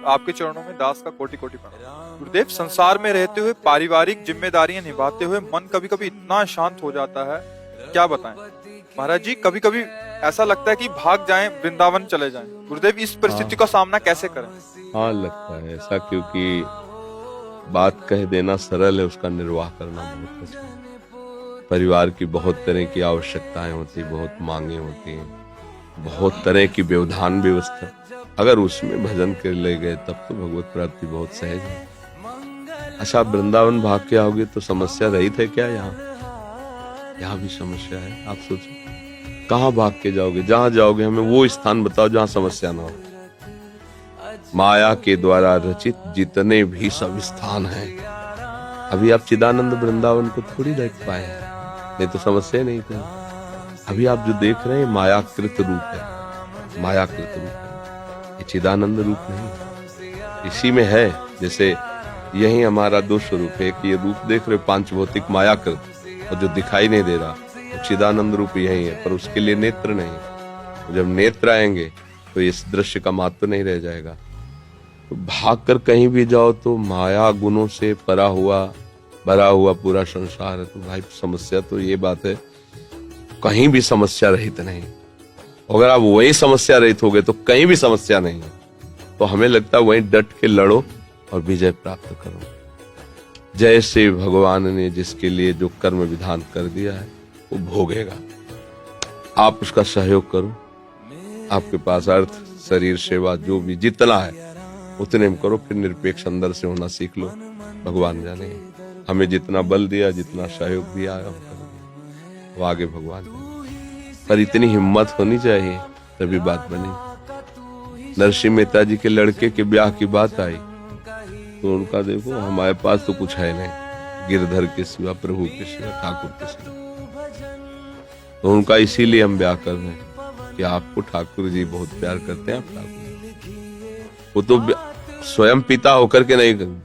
गुरुदेव, आपके चरणों में दास का कोटि कोटि प्रणाम। गुरुदेव, संसार में रहते हुए पारिवारिक जिम्मेदारियां निभाते हुए मन कभी कभी इतना शांत हो जाता है, क्या बताएं। महाराज जी, कभी कभी ऐसा लगता है कि भाग जाएं, वृंदावन चले जाएं। गुरुदेव, इस परिस्थिति का सामना कैसे करें? हाँ, लगता है ऐसा, क्योंकि बात कह देना सरल है, उसका निर्वाह करना बहुत कठिन है। परिवार की बहुत तरह की आवश्यकताएं होती, बहुत मांगे होती हैं, बहुत तरह की व्यवधान व्यवस्था। अगर उसमें भजन कर ले गए तब तो भगवत प्राप्ति बहुत सहज है। अच्छा, आप वृंदावन भाग के आओगे तो समस्या रहित है क्या? यहाँ भी समस्या है। आप सोचो, कहाँ भाग के जाओगे? जहाँ जाओगे हमें वो स्थान बताओ जहाँ समस्या ना हो। माया के द्वारा रचित जितने भी सब स्थान हैं, अभी आप चिदानंद वृंदावन को थोड़ी देख पाए, नहीं तो समस्या नहीं थी। अभी आप जो देख रहे हैं मायाकृत रूप है, मायाकृत रूप है, ये चिदानंद रूप नहीं। इसी में है, जैसे यही हमारा दो स्वरूप है। एक ये रूप देख रहे पांच भौतिक मायाकृत, और जो दिखाई नहीं दे रहा तो चिदानंद रूप यही है, पर उसके लिए नेत्र नहीं। जब नेत्र आएंगे तो इस दृश्य का महत्व नहीं रह जाएगा। तो भाग कर कहीं भी जाओ तो माया गुणों से भरा हुआ पूरा संसार है। तो भाई समस्या तो ये बात है, कहीं भी समस्या रहित नहीं। अगर आप वही समस्या रहित हो गए तो कहीं भी समस्या नहीं है। तो हमें लगता है वहीं डट के लड़ो और विजय प्राप्त करो। जैसे भगवान ने जिसके लिए जो कर्म विधान कर दिया है वो भोगेगा। आप उसका सहयोग करो। आपके पास अर्थ, शरीर, सेवा जो भी जितना है उतने में करो, फिर निरपेक्ष अंदर से होना सीख लो। भगवान जाने हमें जितना बल दिया, जितना सहयोग दिया हम करेंगे, वो आगे भगवान जाने। पर इतनी हिम्मत होनी चाहिए तभी बात बनी। नरसिंह मेहता जी के लड़के के ब्याह की बात आई तो उनका देखो, हमारे पास तो कुछ है नहीं, गिरधर के सिवा, प्रभु के सिवा, ठाकुर के सिवा। तो उनका इसीलिए हम ब्याह कर रहे हैं कि आपको ठाकुर जी बहुत प्यार करते हैं। आप ठाकुर, वो तो स्वयं पिता होकर के नहीं करेंगे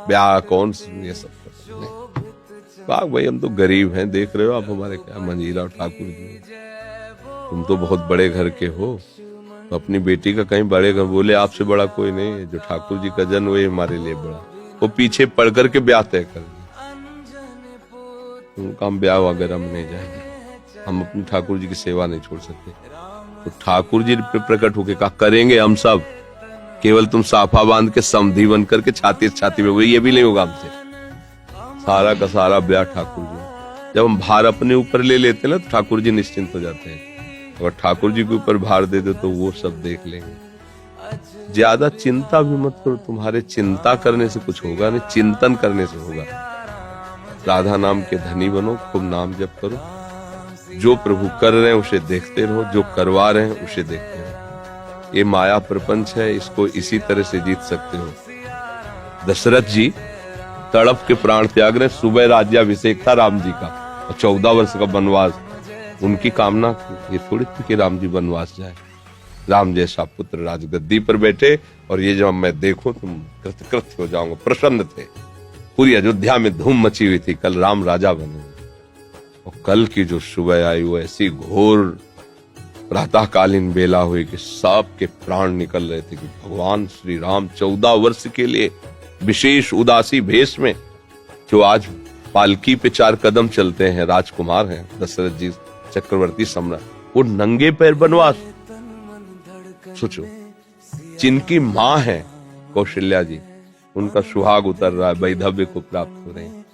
ब्याह, कौन ये सब करते। भाई हम तो गरीब हैं, देख रहे हो आप हमारे क्या मंजीरा और ठाकुर जी। तुम तो बहुत बड़े घर के हो, तो अपनी बेटी का कहीं बड़े घर। बोले आपसे बड़ा कोई नहीं है, जो ठाकुर जी का जन्म वही हमारे लिए बड़ा। वो पीछे पड़ करके ब्याह तय कर उनका, हम ब्याह वगैरह में नहीं जाएंगे। हम अपनी ठाकुर जी की सेवा नहीं छोड़ सकते। तो ठाकुर जी प्रकट होके कहा करेंगे हम सब, केवल तुम साफा बांध के समधी बन करके छाती छाती में, ये भी नहीं होगा हमसे। सारा का सारा ब्याह ठाकुर जी। जब हम भार अपने ऊपर ले लेते हैं ना तो ठाकुर जी निश्चिंत हो जाते हैं। अगर ठाकुर जी के ऊपर भार दे दो तो वो सब देख लेंगे। ज्यादा चिंता भी मत करो, तुम्हारे चिंता करने से कुछ होगा नहीं, चिंतन करने से होगा। राधा नाम के धनी बनो, खूब नाम जप करो। जो प्रभु कर रहे हैं उसे देखते रहो, जो करवा रहे हैं उसे देखते रहो। ये माया प्रपंच है, इसको इसी तरह से जीत सकते हो। दशरथ जी तड़प के प्राण त्याग रहे। सुबह राज्याभिषेक था राम जी का और 14 वर्ष का वनवास। उनकी कामना ये थोड़ी थी कि राम जी वनवास जाए। राम जैसा पुत्र राजगद्दी पर बैठे और ये जब मैं देखूं तुम कृतकृत्य हो जाऊंगा। प्रसन्न थे। पूरी अयोध्या में धूम मची हुई थी, कल राम राजा बने। और कल की जो सुबह आई वो ऐसी घोर प्रातःकालीन बेला हुई कि सबके प्राण निकल रहे थे कि भगवान श्री राम 14 वर्ष के लिए विशेष उदासी भेष में, जो आज पालकी पे 4 कदम चलते हैं, राजकुमार हैं, दशरथ जी चक्रवर्ती सम्राट, वो नंगे पैर वनवास। सोचो, जिनकी माँ है कौशल्या जी, उनका सुहाग उतर रहा है, वैधव्य को प्राप्त हो रहे हैं।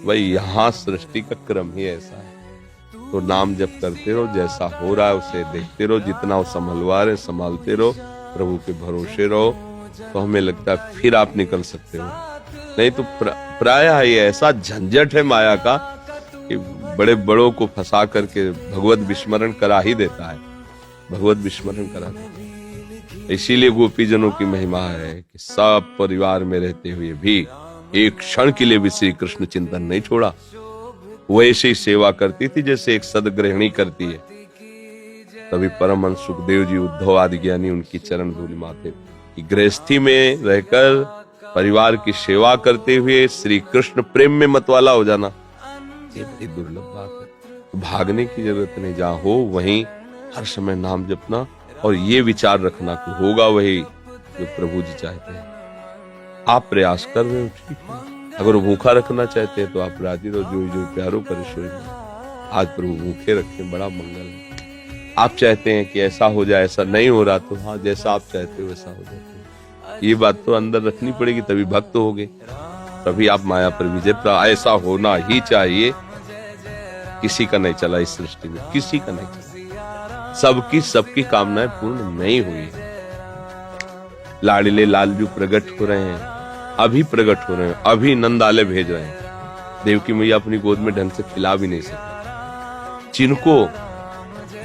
भाई यहाँ सृष्टि का क्रम ही ऐसा है। तो नाम जप करते रहो, जैसा हो रहा है उसे देखते रहो, जितना वो संभलवा रहे संभालते रहो, प्रभु के भरोसे रहो। तो हमें लगता है फिर आप निकल सकते हो। नहीं तो प्रायः ये ऐसा झंझट है माया का कि बड़े बड़ों को फंसा करके भगवत विस्मरण करा ही देता है, भगवत विस्मरण करा देता है। इसीलिए गोपीजनों की महिमा है कि सब परिवार में रहते हुए भी एक क्षण के लिए भी श्री कृष्ण चिंतन नहीं छोड़ा। वैसे ही सेवा करती थी जैसे एक सदगृहिणी करती है। तभी परमहंस सुखदेव जी, उद्धव आदि ज्ञानी उनकी चरण धूलि माथे कि गृहस्थी में रहकर परिवार की सेवा करते हुए श्री कृष्ण प्रेम में मतवाला हो जाना, ये बड़ी दुर्लभ बात है। तो भागने की जरूरत नहीं, जहां हो वहीं हर समय नाम जपना और ये विचार रखना कि होगा वही जो प्रभु जी चाहते हैं। आप प्रयास कर रहे हो, ठीक है। अगर वो भूखा रखना चाहते हैं तो आप राजी रहो, जो जो प्यारो परेशान। आज प्रभु भूखे रखें, बड़ा मंगल है। आप चाहते हैं कि ऐसा हो जाए, ऐसा नहीं हो रहा, तो हाँ, जैसा आप चाहते हो वैसा हो जाता है। ये बात तो अंदर रखनी पड़ेगी, तभी भक्त होगे, तभी आप माया पर विजय प्राप्त। ऐसा होना ही चाहिए। किसी का नहीं चला इस सृष्टि में, किसी का नहीं चला। सबकी कामनाएं पूर्ण नहीं हुई। लाडले लालजू प्रकट हो रहे हैं, अभी प्रकट हो रहे हैं, अभी नंदालय भेज रहे हैं। देवकी मैया अपनी गोद में ढंग से खिला भी नहीं सके। जिनको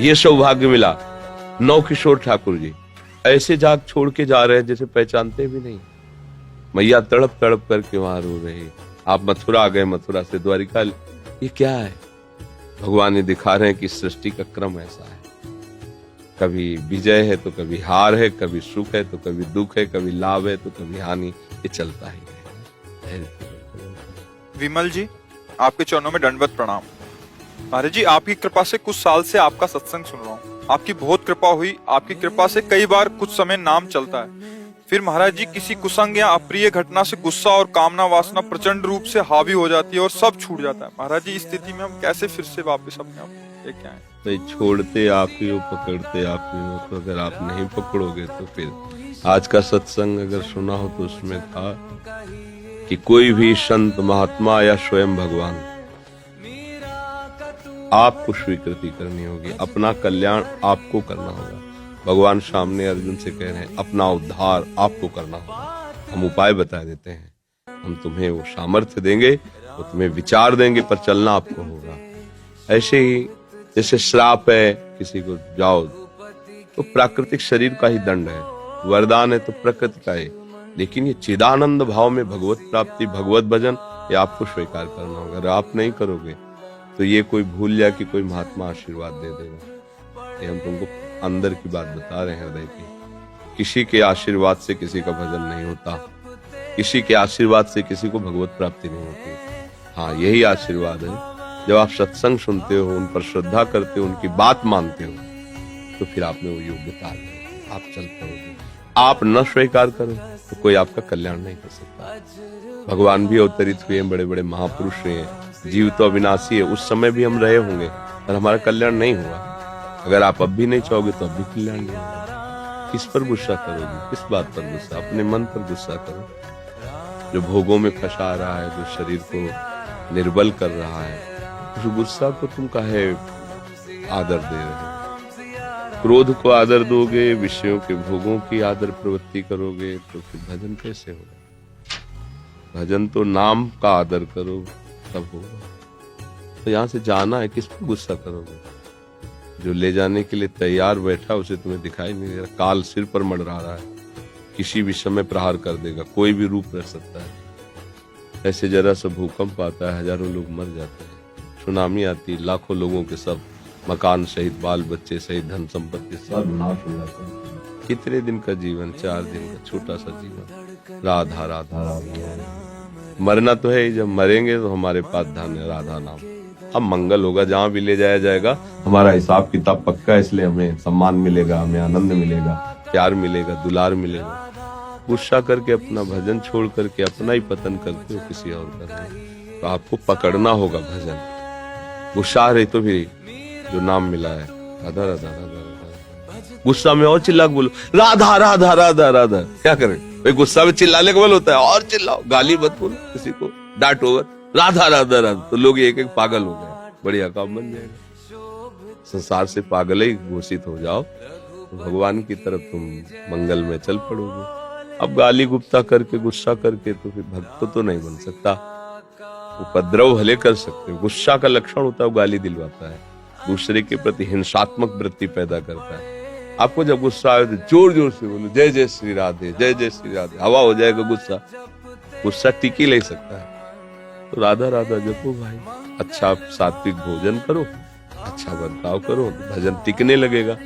ये सौभाग्य मिला, नौ किशोर ठाकुर जी ऐसे जाग छोड़ के जा रहे हैं जैसे पहचानते भी नहीं। मैया तड़प तड़प करके वहां रो रहे। आप मथुरा आ गए, मथुरा से द्वारिका। ये क्या है? भगवान ये दिखा रहे हैं कि सृष्टि का क्रम ऐसा है। कभी विजय है तो कभी हार है, कभी सुख है तो कभी दुख है, कभी लाभ है तो कभी हानि। ये चलता ही है। विमल जी, आपके चरणों में दंडवत प्रणाम। महाराज जी, आपकी कृपा से कुछ साल से आपका सत्संग सुन रहा हूँ। आपकी बहुत कृपा हुई। आपकी कृपा से कई बार कुछ समय नाम चलता है, फिर महाराज जी किसी कुसंग या अप्रिय घटना से गुस्सा और कामना वासना प्रचंड रूप से हावी हो जाती है और सब छूट जाता है। महाराज जी, इस स्थिति में हम कैसे फिर से वापस अपने आप को लेके आए? तो छोड़ते आप ही हो, पकड़ते आप ही हो। तो अगर आप नहीं पकड़ोगे तो फिर आज का सत्संग अगर सुना हो तो उसमें था कि कोई भी संत महात्मा या स्वयं भगवान, आपको स्वीकृति करनी होगी, अपना कल्याण आपको करना होगा। भगवान सामने अर्जुन से कह रहे हैं अपना उद्धार आपको करना होगा। हम उपाय बता देते हैं, हम तुम्हें वो सामर्थ्य देंगे, वो तुम्हें विचार देंगे, पर चलना आपको होगा। ऐसे ही जैसे श्राप है किसी को जाओ, तो प्राकृतिक शरीर का ही दंड है। वरदान है तो प्रकृति का है। लेकिन ये चिदानंद भाव में भगवत प्राप्ति, भगवत भजन, ये आपको स्वीकार करना होगा। अगर आप नहीं करोगे तो ये कोई भूल जाए कि कोई महात्मा आशीर्वाद दे देगा। ये हम तुमको अंदर की बात बता रहे हैं, हृदय की। किसी के आशीर्वाद से किसी का भजन नहीं होता, किसी के आशीर्वाद से किसी को भगवत प्राप्ति नहीं होती। हाँ, यही आशीर्वाद है। जब आप सत्संग सुनते हो, उन पर श्रद्धा करते हो, उनकी बात मानते हो, तो फिर आप में वो योग्यता है, आप चल पड़ोगे। आप न स्वीकार करो तो कोई आपका कल्याण नहीं कर सकता। भगवान भी अवतरित हुए, बड़े बड़े महापुरुष हुए हैं। जीव तो अविनाशी है, उस समय भी हम रहे होंगे और हमारा कल्याण नहीं हुआ। अगर आप अब भी नहीं चाहोगे तो अब भी कल्याण नहीं होगा। किस पर गुस्सा करोगे? किस बात पर गुस्सा? अपने मन पर गुस्सा करो। जो भोगों में फंसा रहा है, जो शरीर को निर्बल कर रहा है, उस गुस्सा को तुम काहे आदर दे रहे हो? क्रोध को आदर दोगे, विषयों के भोगों की आदर प्रवृत्ति करोगे, तो फिर भजन कैसे होगा? भजन तो नाम का आदर करो तब होगा। तो यहाँ से जाना है, किस पर गुस्सा करोगे? जो ले जाने के लिए तैयार बैठा उसे तुम्हें दिखाई नहीं दे रहा। काल सिर पर मंडरा रहा है, किसी भी समय प्रहार कर देगा, कोई भी रूप रह सकता है। ऐसे जरा सा भूकंप आता है, हजारों लोग मर जाते हैं। सुनामी आती, लाखों लोगों के सब मकान सहित, बाल बच्चे सहित, धन संपत्ति सब नाश हो जाता है। कितने दिन का जीवन? 4 दिन का छोटा सा जीवन। राधा राधा राधा। मरना तो है ही, जब मरेंगे तो हमारे पास धन है, राधा नाम। अब मंगल होगा, जहां भी ले जाया जाएगा हमारा हिसाब किताब पक्का है, इसलिए हमें सम्मान मिलेगा, हमें आनंद मिलेगा, प्यार मिलेगा, दुलार मिलेगा। गुस्सा करके अपना भजन छोड़ करके अपना ही पतन करते हो किसी और का, तो आपको पकड़ना होगा भजन। गुस्सा रही तो भी जो नाम मिला है, राधा राधा राधा राधा। गुस्सा में और चिल्ला के बोलो राधा राधा राधा राधा। क्या करें भाई? गुस्सा में चिल्लाने का बल होता है, और चिल्लाओ, गाली मत बोलो किसी को, डांटो, राधा राधा राधा। तो लोग एक एक पागल हो गए, बढ़िया काम बन जाएगा। संसार से पागल ही घोषित हो जाओ, तो भगवान की तरफ तुम मंगल में चल पड़ोगे। अब गाली गुप्ता करके, गुस्सा करके तो फिर भक्त तो नहीं बन सकता। उपद्रव भले कर सकते हो, गुस्सा का लक्षण होता है गाली दिलवाता है, दूसरे के प्रति हिंसात्मक वृत्ति पैदा करता है। आपको जब गुस्सा आए तो जोर जोर से बोलो जय जय श्री राधे, जय जय श्री राधे। हवा हो जाएगा गुस्सा, गुस्सा टिक ही नहीं सकता है। तो राधा राधा जपो भाई, अच्छा सात्विक भोजन करो, अच्छा बर्ताव करो, भजन टिकने लगेगा।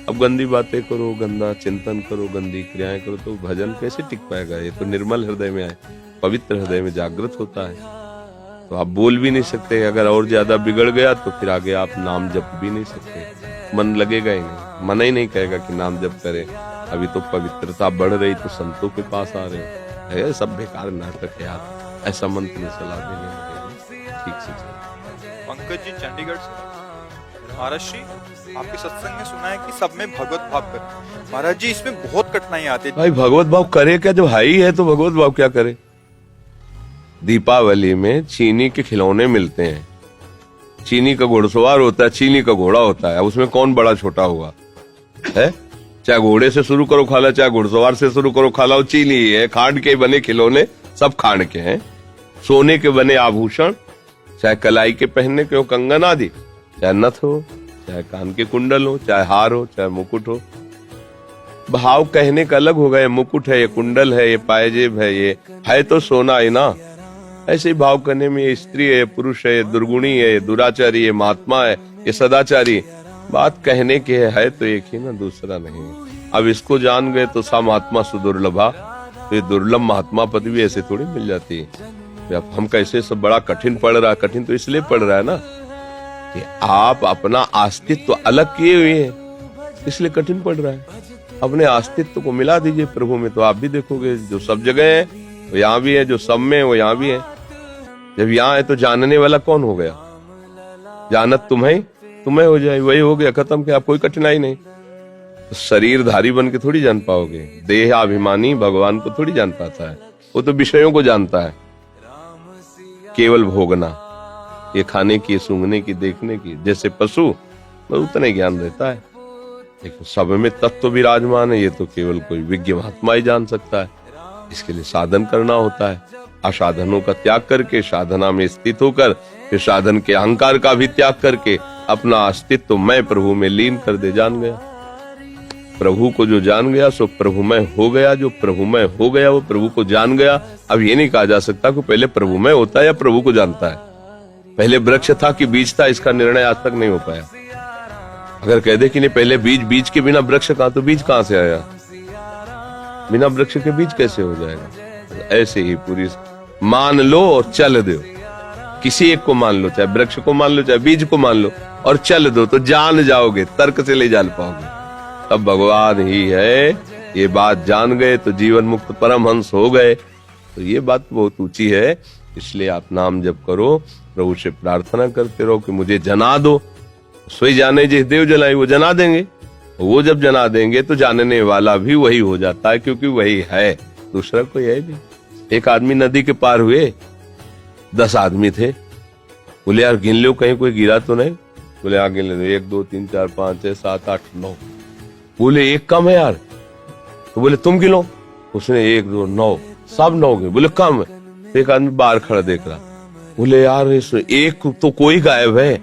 अब गंदी बातें करो, गंदा चिंतन करो, गंदी क्रियाएं करो, तो भजन कैसे टिक पाएगा? ये तो निर्मल हृदय में आए, पवित्र हृदय में जागृत होता है। तो आप बोल भी नहीं सकते। अगर और ज्यादा बिगड़ गया तो फिर आगे आप नाम जप भी नहीं सकते, मन लगेगा ही नहीं, मन ही नहीं कहेगा कि नाम जप करें। अभी तो पवित्रता बढ़ रही तो संतों के पास आ रहे हो, है सब बेकार नाटक है यार, ऐसा मंत्र में सलाह देने लगे। ठीक से चलो। पंकज जी चंडीगढ़ से। महाराज श्री, आपके सत्संग में सुना है कि सब में भगवत भाव करें। महाराज जी, इसमें बहुत कठिनाई आती है। भाई भगवत भाव करे क्या, जो हाई है तो भगवत भाव क्या करे। दीपावली में चीनी के खिलौने मिलते हैं, चीनी का घुड़सवार होता है, चीनी का घोड़ा होता है, उसमें कौन बड़ा छोटा हुआ है। चाहे घोड़े से शुरू करो खाला, चाहे घुड़सवार से शुरू करो खाला, वो चीनी ही है। खांड के बने खिलौने सब खांड के हैं, सोने के बने आभूषण, चाहे कलाई के पहनने के हो कंगन आदि, चाहे नथ हो, चाहे कान के कुंडल हो, चाहे हार हो, चाहे मुकुट हो। भाव कहने का अलग होगा, ये मुकुट है, ये कुंडल है, ये पायजेब है, ये है तो सोना है ना। ऐसे ही भाव करने में ये स्त्री है, ये पुरुष है, ये दुर्गुणी है, ये दुराचारी, ये महात्मा है, ये सदाचारी। बात कहने की है तो एक ही ना, दूसरा नहीं। अब इसको जान गए तो सा महात्मा सुदुर्लभा, तो ये दुर्लभ महात्मा पद भी ऐसे थोड़ी मिल जाती है। अब हम कैसे सब बड़ा कठिन पड़ रहा है, कठिन तो इसलिए पड़ रहा है ना कि आप अपना अस्तित्व अलग किए हुए हैं, इसलिए कठिन पड़ रहा है। अपने अस्तित्व को मिला दीजिए प्रभु में, तो आप भी देखोगे जो सब जगह है वो यहाँ भी है, जो सब में वो यहाँ भी है। जब यहाँ है तो जानने वाला कौन हो गया, जानत तुम्हें हो जाए, वही हो गया, खत्म। क्या कोई कठिनाई नहीं। तो शरीरधारी बन के थोड़ी जान पाओगे, देह अभिमानी भगवान को थोड़ी जान पाता है, वो तो विषयों को जानता है। केवल भोगना, ये खाने की, सूंघने की, देखने की, जैसे पशु बस उतना ही ज्ञान रहता है। लेकिन सब में तत्व विराजमान है, ये तो केवल कोई विज्ञ महात्मा ही जान सकता है। इसके लिए साधन करना होता है, असाधनों का त्याग करके साधना में स्थित होकर, फिर साधन के अहंकार का भी त्याग करके अपना अस्तित्व मैं प्रभु में लीन कर दे। जान गया प्रभु को, जो जान गया सो प्रभुमय हो गया, जो प्रभुमय हो गया वो प्रभु को जान गया। अब ये नहीं कहा जा सकता कि पहले प्रभुमय होता है या प्रभु को जानता है, पहले वृक्ष था कि बीज था, इसका निर्णय आज तक नहीं हो पाया। अगर कह दे कि नहीं पहले बीज के बिना वृक्ष कहां, तो बीज कहां से आया, बिना वृक्ष के बीज कैसे हो जाएगा। ऐसे ही पूरी मान लो और चल दो, किसी एक को मान लो, चाहे वृक्ष को मान लो, चाहे बीज को मान लो, और चल दो तो जान जाओगे, तर्क से ले जान पाओगे। अब भगवान ही है, ये बात जान गए तो जीवन मुक्त परमहंस हो गए। तो ये बात बहुत ऊंची है, इसलिए आप नाम जप करो, प्रभु से प्रार्थना करते रहो कि मुझे जना दो। सोई जाने जिस देव जलाई, वो जना देंगे। वो जब जना देंगे तो जानने वाला भी वही हो जाता है, क्योंकि वही है, दूसरा कोई है भी। एक आदमी नदी के पार हुए, 10 आदमी थे। बोले यार गिन लो कहीं कोई गिरा तो नहीं। बोले हाँ गिन लो, 1 2 3 4 5 6 7 8 9। बोले एक कम है यार। तो बोले तुम गिनो। उसने 1 2 9, सब 9 गिने। बोले कम है। तो एक आदमी बाहर खड़ा देख रहा। बोले यार इसमें एक तो कोई गायब है,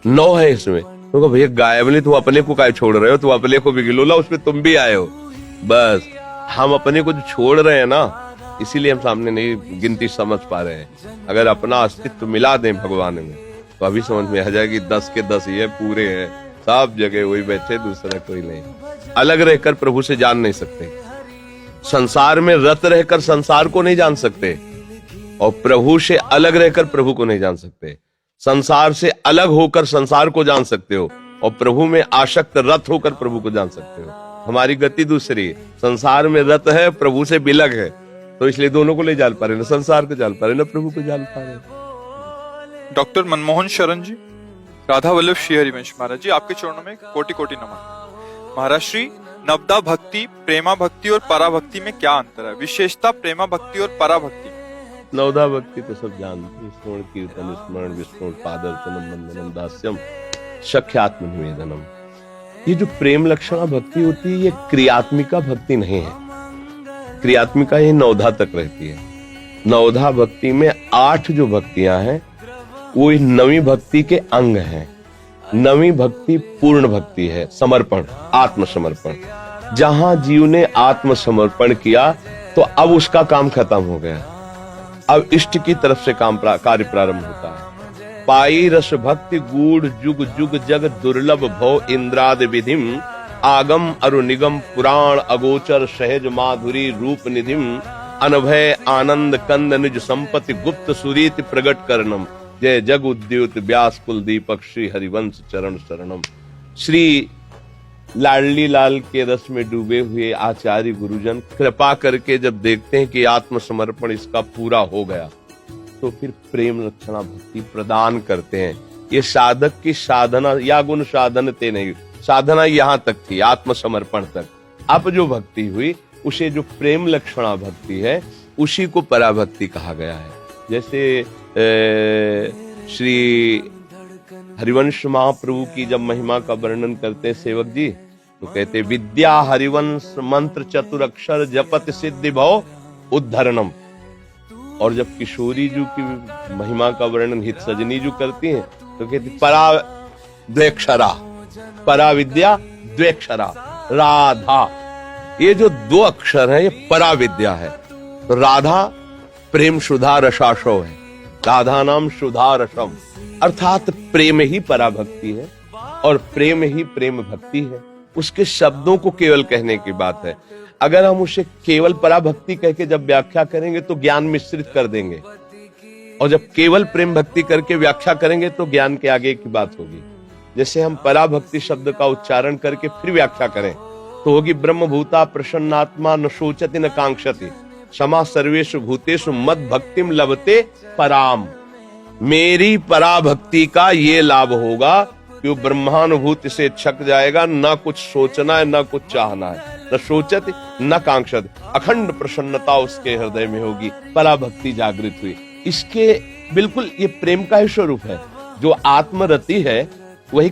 9 है इसमें। तो भैया गायब नहीं, तुम अपने को काय छोड़ रहे हो, तुम अपने को भी गिलो ला, उसमें तुम भी आए हो। बस हम अपने को जो छोड़ रहे हैं ना, इसीलिए हम सामने नहीं गिनती समझ पा रहे हैं। अगर अपना अस्तित्व मिला दें भगवान में तो अभी समझ में आ जाएगी 10 के 10 ये पूरे हैं, सब जगह वही बैठे, दूसरा कोई नहीं। अलग रहकर प्रभु से जान नहीं सकते, संसार में रत रहकर संसार को नहीं जान सकते, और प्रभु से अलग रहकर प्रभु को नहीं जान सकते। संसार से अलग होकर संसार को जान सकते हो, और प्रभु में आसक्त रत होकर प्रभु को जान सकते हो। हमारी गति दूसरी है, संसार में रत है, प्रभु से बिलग है, तो इसलिए दोनों को ले जान पा रहे, ना संसार को जान पा रहे, ना प्रभु को जान पा रहे। डॉक्टर मनमोहन शरण जी, राधा वल्लभ श्री हरिवंश महाराज जी, आपके चरणों में कोटि कोटि नमन। महाराज श्री, नवदा भक्ति, प्रेमा भक्ति और पराभक्ति में क्या अंतर है? विशेषता प्रेमा भक्ति और पराभक्ति। नवदा भक्ति तो सब जानते हैं, स्मरण कीर्तन स्मरण विस्मरण पादर्शनम वंदनम दास्यम सख्यात्म निवेदनम। ये जो प्रेम लक्षणा भक्ति होती है, ये क्रियात्मिका भक्ति नहीं है। क्रियात्मिका ये नवधा तक रहती है। नवधा भक्ति में 8 जो भक्तियां हैं वो नवी भक्ति के अंग हैं। नवी भक्ति पूर्ण भक्ति है, समर्पण, आत्मसमर्पण। जहां जीव ने आत्मसमर्पण किया तो अब उसका काम खत्म हो गया, अब इष्ट की तरफ से कार्य प्रारंभ होता है। पाई रस भक्ति गूढ़ जुग जुग जग दुर्लभ भव इंद्राद विधिम, आगम अरु निगम पुराण अगोचर सहज माधुरी रूप निधिम, अनभय आनंद कंद निज संपत्ति गुप्त सुरीति प्रगट करनम। जय जग उद्युत व्यास कुल दीपक श्री हरिवंश चरण शरणम। श्री लाडली लाल के रस में डूबे हुए आचार्य गुरुजन कृपा करके जब देखते हैं कि आत्मसमर्पण इसका पूरा हो गया, तो फिर प्रेम लक्षणा भक्ति प्रदान करते हैं। ये साधक की साधना या गुण साधनते नहीं, साधना यहां तक थी, आत्मसमर्पण तक। अब जो भक्ति हुई उसे जो प्रेम लक्षणा भक्ति है उसी को पराभक्ति कहा गया है। जैसे श्री हरिवंश महाप्रभु की जब महिमा का वर्णन करते हैं सेवक जी, तो कहते विद्या हरिवंश मंत्र चतुर अक्षर जपत सिद्धि भव उद्धरणम। और जब किशोरी जी की महिमा का वर्णन हित सजनी जी करती हैं, तो कहती परा द्वेक्षरा, परा विद्या द्वेक्षरा राधा। ये जो दो अक्षर है ये परा विद्या है। तो राधा प्रेम सुधा रसाशो है, राधा नाम सुधा रसम, अर्थात प्रेम ही पराभक्ति है और प्रेम ही प्रेम भक्ति है। उसके शब्दों को केवल कहने की बात है। अगर हम उसे केवल पराभक्ति कह के जब व्याख्या करेंगे तो ज्ञान मिश्रित कर देंगे, और जब केवल प्रेम भक्ति करके व्याख्या करेंगे तो ज्ञान के आगे की बात होगी। जैसे हम पराभक्ति शब्द का उच्चारण करके फिर व्याख्या करें तो होगी ब्रह्मभूता प्रसन्नात्मा न शोचति न कांक्षति क्षमा सर्वेषु भूतेषु मद भक्तिम लभते पराम। मेरी पराभक्ति का ये लाभ होगा कि वो ब्रह्मानुभूति से छक जाएगा, ना कुछ सोचना है ना कुछ चाहना है, न सोचति न कांक्षति, अखंड प्रसन्नता उसके हृदय में होगी, पराभक्ति जागृत हुई। इसके बिल्कुल ये प्रेम का ही स्वरूप है। जो आत्मरति है वही